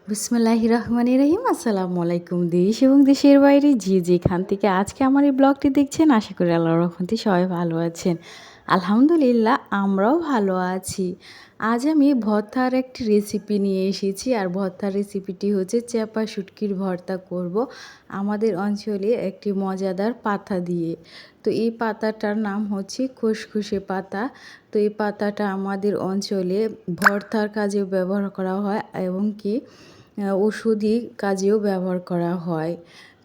বিসমিল্লাহির রহমানির রহিম। আসসালামু আলাইকুম দেশ এবং দেশের বাইরে যে যেখান থেকে আজকে আমার এই ব্লগটি দেখছেন, আশা করি আল্লাহর রহমতে সবাই ভালো আছেন। আলহামদুলিল্লাহ আমরাও ভালো আছি। আজ আমি ভর্তার একটি রেসিপি নিয়ে এসেছি, আর ভর্তার রেসিপিটি হচ্ছে চেপা শুটকির ভর্তা করব আমাদের অঞ্চলে একটি মজাদার পাতা দিয়ে। তো এই পাতাটার নাম হচ্ছে খসখসে পাতা। তো এই পাতাটা আমাদের অঞ্চলে ভর্তার কাজেও ব্যবহার করা হয় এবং কি ওষুধি কাজেও ব্যবহার করা হয়।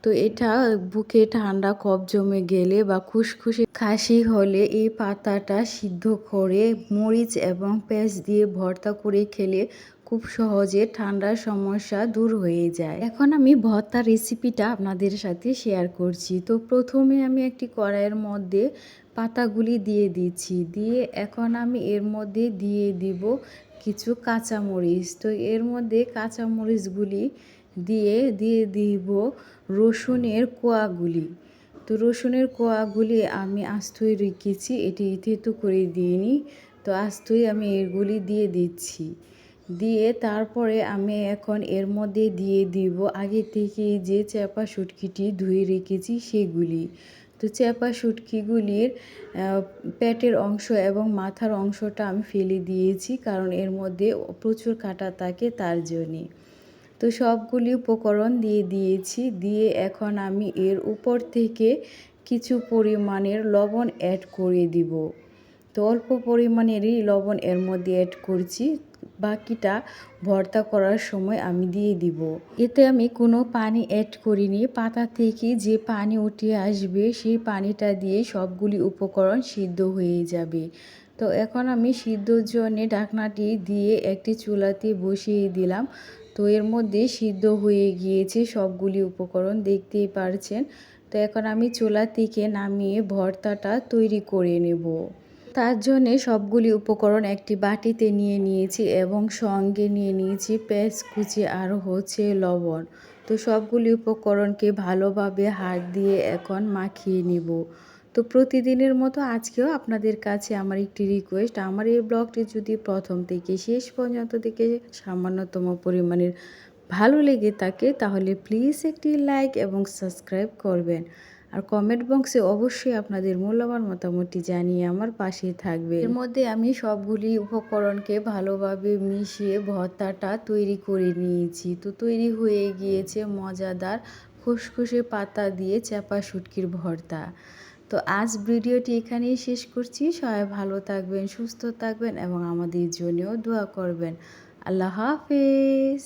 তো এটা বুকে ঠান্ডা কফ জমে গেলে বা খুসখুসে কাশি হলে এই পাতাটা সিদ্ধ করে মরিচ এবং পেঁয়াজ দিয়ে ভর্তা করে খেলে খুব সহজে ঠান্ডার সমস্যা দূর হয়ে যায়। এখন আমি ভর্তার রেসিপিটা আপনাদের সাথে শেয়ার করছি। তো প্রথমে আমি একটি কড়াইয়ের মধ্যে পাতাগুলি দিয়ে দিচ্ছি, দিয়ে এখন আমি এর মধ্যে দিয়ে দিব কিছু কাঁচামরিচ। তো এর মধ্যে কাঁচামরিচগুলি দিয়ে দিয়ে দিব রসুনের কোয়াগুলি। তো রসুনের কোয়াগুলি আমি আস্তই রেখেছি, এটি থেতো করে দিইনি। তো আস্তই আমি এগুলি দিয়ে দিচ্ছি, দিয়ে তারপরে আমি এখন এর মধ্যে দিয়ে দিব আগে থেকে যে চেপা শুটকিটি ধুয়ে রেখেছি সেগুলি। তো চেপা শুটকিগুলির পেটের অংশ এবং মাথার অংশটা আমি ফেলে দিয়েছি, কারণ এর মধ্যে প্রচুর কাঁটা থাকে তার জন্যে। তো সবগুলি উপকরণ দিয়ে দিয়েছি, দিয়ে এখন আমি এর উপর থেকে কিছু পরিমাণের লবণ অ্যাড করে দিব। তো অল্প পরিমাণেরই লবণ এর মধ্যে অ্যাড করছি, বাকিটা ভর্তা করার সময় আমি দিয়ে দিব। এতে আমি কোনো পানি অ্যাড করিনি, পাতা থেকে যে পানি উঠে আসবে সেই পানিটা দিয়ে সবগুলি উপকরণ সিদ্ধ হয়ে যাবে। তো এখন আমি সিদ্ধর জন্য ঢাকনাটি দিয়ে একটি চুলাতে বসিয়ে দিলাম। তো এর মধ্যে সিদ্ধ হয়ে গিয়েছে সবগুলি উপকরণ, দেখতেই পারছেন। তো এখন আমি চুলা থেকে নামিয়ে ভর্তাটা তৈরি করে নেব। তার জন্যে সবগুলি উপকরণ একটি বাটিতে নিয়ে নিয়েছি এবং সঙ্গে নিয়ে নিয়েছি পেঁয়াজ কুচি আর হচ্ছে লবণ। তো সবগুলি উপকরণকে ভালোভাবে হাত দিয়ে এখন মাখিয়ে নিব। তো প্রতিদিনের মতো আজকেও আপনাদের কাছে আমার একটি রিকোয়েস্ট, আমার এই ব্লগটি যদি প্রথম থেকে শেষ পর্যন্ত থেকে সামান্যতম পরিমাণের ভালো লেগে থাকে তাহলে প্লিজ একটি লাইক এবং সাবস্ক্রাইব করবেন, আর কমেন্ট বক্সে অবশ্যই আপনাদের মূল্যবান মতামতটি জানিয়ে আমার পাশে থাকবে। এর মধ্যে আমি সবগুলি উপকরণকে ভালোভাবে মিশিয়ে ভর্তাটা তৈরি করে নিয়েছি। তো তৈরি হয়ে গিয়েছে মজাদার খসখসে পাতা দিয়ে চেপা শুটকির ভর্তা। তো আজ ভিডিওটি এখানেই শেষ করছি। সবাই ভালো থাকবেন, সুস্থ থাকবেন এবং আমাদের জন্যও দোয়া করবেন। আল্লাহ হাফেজ।